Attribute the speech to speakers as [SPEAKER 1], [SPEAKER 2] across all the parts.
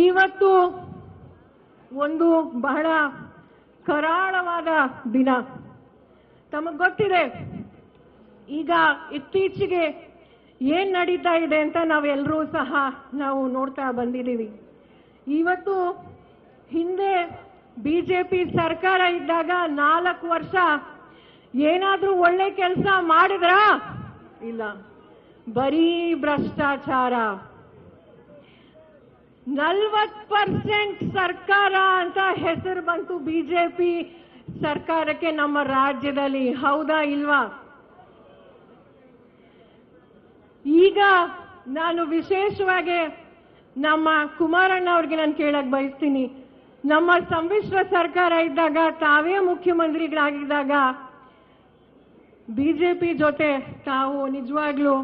[SPEAKER 1] ಇವತ್ತು ಒಂದು ಬಹಳ ಕರಾಳವಾದ ದಿನ. ತಮಗೆ ಗೊತ್ತಿದೆ, ಈಗ ಇತ್ತೀಚೆಗೆ ಏನ್ ನಡೀತಾ ಇದೆ ಅಂತ ನಾವೆಲ್ಲರೂ ಸಹ ನಾವು ನೋಡ್ತಾ ಬಂದಿದ್ದೀವಿ. ಇವತ್ತು ಹಿಂದೆ ಬಿಜೆಪಿ ಸರ್ಕಾರ ಇದ್ದಾಗ 4 ವರ್ಷ ಏನಾದ್ರೂ ಒಳ್ಳೆ ಕೆಲಸ ಮಾಡಿದ್ರಾ? ಇಲ್ಲ, ಬರೀ ಭ್ರಷ್ಟಾಚಾರ. 40% ಸರ್ಕಾರ ಅಂತ ಹೆಸರು ಬಂತು ಬಿಜೆಪಿ ಸರ್ಕಾರಕ್ಕೆ ನಮ್ಮ ರಾಜ್ಯದಲ್ಲಿ. ಹೌದಾ ಇಲ್ವಾ? ಈಗ ನಾನು ವಿಶೇಷವಾಗಿ ನಮ್ಮ ಕುಮಾರಣ್ಣ ಅವ್ರಿಗೆ ನಾನು ಕೇಳಕ್ ಬಯಸ್ತೀನಿ. ನಮ್ಮ ಸಮ್ಮಿಶ್ರ ಸರ್ಕಾರ ಇದ್ದಾಗ, ತಾವೇ ಮುಖ್ಯಮಂತ್ರಿಗಳಾಗಿದ್ದಾಗ ಬಿಜೆಪಿ ಜೊತೆ ತಾವು ನಿಜವಾಗ್ಲೂ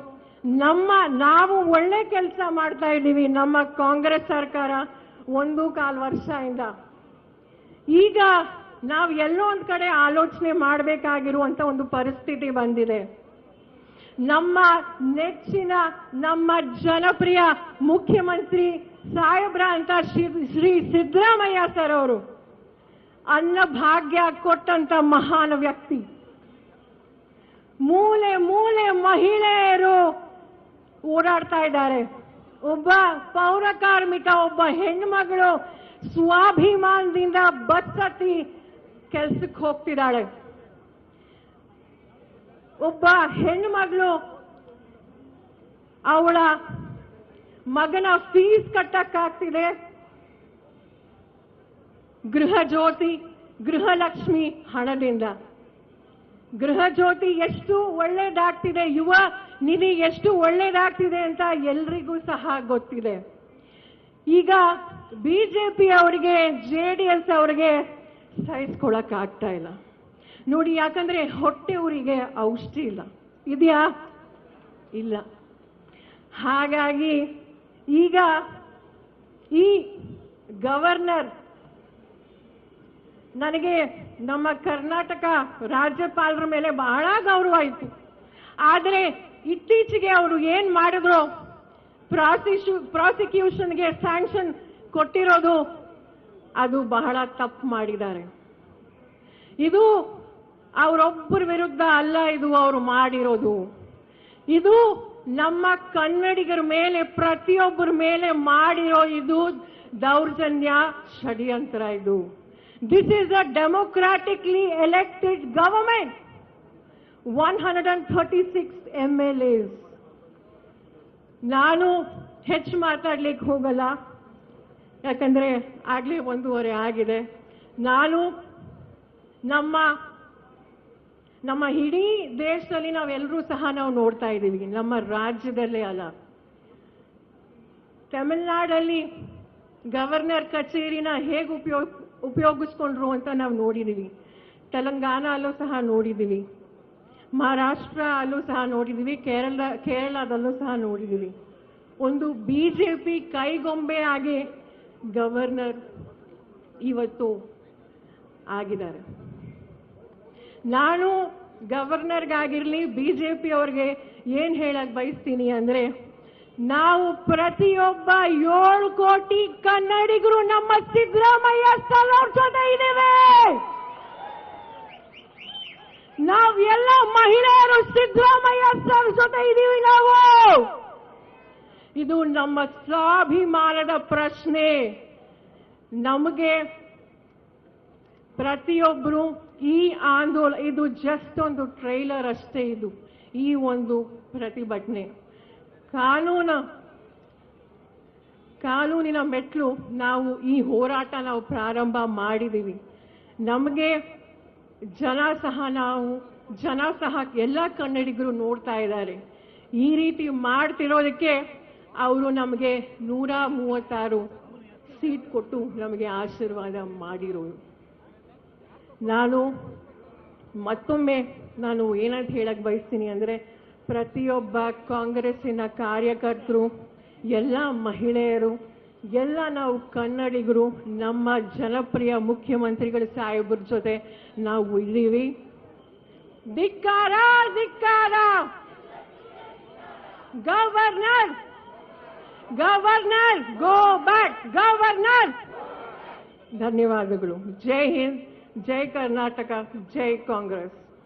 [SPEAKER 1] ನಾವು ಒಳ್ಳೆ ಕೆಲಸ ಮಾಡ್ತಾ ಇದ್ದೀವಿ. ನಮ್ಮ ಕಾಂಗ್ರೆಸ್ ಸರ್ಕಾರ 1.25 ವರ್ಷದಿಂದ ಈಗ ನಾವು ಎಲ್ಲೋ ಒಂದ್ ಕಡೆ ಆಲೋಚನೆ ಮಾಡಬೇಕಾಗಿರುವಂತ ಒಂದು ಪರಿಸ್ಥಿತಿ ಬಂದಿದೆ. ನಮ್ಮ ನೆಚ್ಚಿನ, ನಮ್ಮ ಜನಪ್ರಿಯ ಮುಖ್ಯಮಂತ್ರಿ ಸಾಹೇಬ್ರ ಅಂತ ಶ್ರೀ ಸಿದ್ದರಾಮಯ್ಯ ಸರ್ ಅವರು ಅನ್ನಭಾಗ್ಯ ಕೊಟ್ಟಂತ ಮಹಾನ್ ವ್ಯಕ್ತಿ. ಮೂಲೆ ಮೂಲೆ ಮಹಿಳೆಯರು ಓಡಾಡ್ತಾ ಇದ್ದಾರೆ. ಒಬ್ಬ ಪೌರ ಕಾರ್ಮಿಕ, ಒಬ್ಬ ಹೆಣ್ಮಗಳು ಸ್ವಾಭಿಮಾನದಿಂದ ಬಸ್ ಹತ್ತಿ ಕೆಲ್ಸಕ್ಕೆ ಹೋಗ್ತಿದ್ದಾಳೆ. ಒಬ್ಬ ಹೆಣ್ಮಗಳು ಅವಳ ಮಗನ ಫೀಸ್ ಕಟ್ಟಕ್ಕಾಗ್ತಿದೆ. ಗೃಹ ಜ್ಯೋತಿ, ಗೃಹಲಕ್ಷ್ಮಿ ಹಣದಿಂದ. ಗೃಹ ಜ್ಯೋತಿ ಎಷ್ಟು ಒಳ್ಳೇದಾಗ್ತಿದೆ, ಯುವ ನಿಧಿ ಎಷ್ಟು ಒಳ್ಳೇದಾಗ್ತಿದೆ ಅಂತ ಎಲ್ರಿಗೂ ಸಹ ಗೊತ್ತಿದೆ. ಈಗ ಬಿಜೆಪಿ ಅವರಿಗೆ, ಜೆಡಿಎಸ್ ಅವರಿಗೆ ಸಹಿಸ್ಕೊಳಕ್ ಆಗ್ತಾ ಇಲ್ಲ ನೋಡಿ. ಯಾಕಂದ್ರೆ ಹೊಟ್ಟೆ ಊರಿಗೆ ಔಷಧಿ ಇಲ್ಲ. ಇದೆಯಾ? ಇಲ್ಲ. ಹಾಗಾಗಿ ಈಗ ಈ ಗವರ್ನರ್, ನನಗೆ ನಮ್ಮ ಕರ್ನಾಟಕ ರಾಜ್ಯಪಾಲರ ಮೇಲೆ ಬಹಳ ಗೌರವ ಇತ್ತು. ಆದರೆ ಇತ್ತೀಚೆಗೆ ಅವರು ಏನ್ ಮಾಡಿದ್ರು, ಪ್ರಾಸಿಕ್ಯೂಷನ್ಗೆ ಸ್ಯಾಂಕ್ಷನ್ ಕೊಟ್ಟಿರೋದು ಅದು ಬಹಳ ತಪ್ಪು ಮಾಡಿದ್ದಾರೆ. ಇದು ಅವರೊಬ್ಬರ ವಿರುದ್ಧ ಅಲ್ಲ, ಇದು ಅವರು ಮಾಡಿರೋದು. ಇದು ನಮ್ಮ ಕನ್ನಡಿಗರ ಮೇಲೆ, ಪ್ರತಿಯೊಬ್ಬರ ಮೇಲೆ ಮಾಡಿರೋ ಇದು ದೌರ್ಜನ್ಯ, ಷಡ್ಯಂತ್ರ. ಇದು This is a democratically elected government. 136 MLAs. ನಾನು ಹೆಚ್ಚು ಮಾತಾಡ್ಲಿಕ್ಕೆ ಹೋಗಲ್ಲ, ಯಾಕಂದ್ರೆ ಆಗ್ಲೇ 1:30 ಆಗಿದೆ. ನಾನು ನಮ್ಮ ಇಡೀ ದೇಶದಲ್ಲಿ ನಾವೆಲ್ಲರೂ ಸಹ ನಾವು ನೋಡ್ತಾ ಇದ್ದೀವಿ, ನಮ್ಮ ರಾಜ್ಯದಲ್ಲೇ ಅಲ್ಲ, ತಮಿಳುನಾಡಲ್ಲಿ ಗವರ್ನರ್ ಕಚೇರಿನ ಹೇಗೆ ಉಪಯೋಗಿಸ್ಕೊಂಡ್ರು ಅಂತ ನಾವು ನೋಡಿದ್ದೀವಿ. ತೆಲಂಗಾಣ ಅಲ್ಲೂ ಸಹ ನೋಡಿದ್ದೀವಿ, ಮಹಾರಾಷ್ಟ್ರ ಅಲ್ಲೂ ಸಹ ನೋಡಿದ್ದೀವಿ, ಕೇರಳದಲ್ಲೂ ಸಹ ನೋಡಿದ್ದೀವಿ. ಒಂದು ಬಿಜೆಪಿ ಕೈಗೊಂಬೆ ಆಗಿ ಗವರ್ನರ್ ಇವತ್ತು ಆಗಿದ್ದಾರೆ. ನಾನು ಗವರ್ನರ್ಗಾಗಿರ್ಲಿ, ಬಿಜೆಪಿ ಅವ್ರಿಗೆ ಏನ್ ಹೇಳಕ್ ಬಯಸ್ತೀನಿ ಅಂದ್ರೆ, ನಾವು ಪ್ರತಿಯೊಬ್ಬ 7 ಕೋಟಿ ಕನ್ನಡಿಗರು ನಮ್ಮ ಸಿದ್ದರಾಮಯ್ಯ ಸರ್ ಅವ್ರ ಜೊತೆ ಇದ್ದೇವೆ. ನಾವೆಲ್ಲ ಮಹಿಳೆಯರು ಸಿದ್ದರಾಮಯ್ಯ ಸರ್ ಜೊತೆ ಇದ್ದೀವಿ. ನಾವು ಇದು ನಮ್ಮ ಸ್ವಾಭಿಮಾನದ ಪ್ರಶ್ನೆ. ನಮಗೆ ಪ್ರತಿಯೊಬ್ಬರು ಈ ಆಂದೋಲನ, ಇದು ಜಸ್ಟ್ ಒಂದು ಟ್ರೈಲರ್ ಅಷ್ಟೇ. ಇದು ಈ ಒಂದು ಪ್ರತಿಭಟನೆ ಕಾನೂನಿನ ಮೆಟ್ಲು. ನಾವು ಈ ಹೋರಾಟ ನಾವು ಪ್ರಾರಂಭ ಮಾಡಿದ್ದೀವಿ. ನಮಗೆ ಜನ ಸಹ ಎಲ್ಲ ಕನ್ನಡಿಗರು ನೋಡ್ತಾ ಇದ್ದಾರೆ. ಈ ರೀತಿ ಮಾಡ್ತಿರೋದಕ್ಕೆ ಅವರು ನಮಗೆ 136 ಸೀಟ್ ಕೊಟ್ಟು ನಮಗೆ ಆಶೀರ್ವಾದ ಮಾಡಿರೋರು. ನಾನು ಮತ್ತೊಮ್ಮೆ ಏನಂತ ಹೇಳಕ್ ಬಯಸ್ತೀನಿ ಅಂದ್ರೆ, ಪ್ರತಿಯೊಬ್ಬ ಕಾಂಗ್ರೆಸ್ಸಿನ ಕಾರ್ಯಕರ್ತರು, ಎಲ್ಲ ಮಹಿಳೆಯರು, ಎಲ್ಲ ನಾವು ಕನ್ನಡಿಗರು ನಮ್ಮ ಜನಪ್ರಿಯ ಮುಖ್ಯಮಂತ್ರಿಗಳ ಸಾಹೇಬ್ರ ಜೊತೆ ನಾವು ಇದ್ದೀವಿ. ಧಿಕ್ಕಾರ, ಧಿಕ್ಕಾರ. Governor, go back. ಧನ್ಯವಾದಗಳು. ಜೈ ಹಿಂದ್, ಜೈ ಕರ್ನಾಟಕ, ಜೈ ಕಾಂಗ್ರೆಸ್.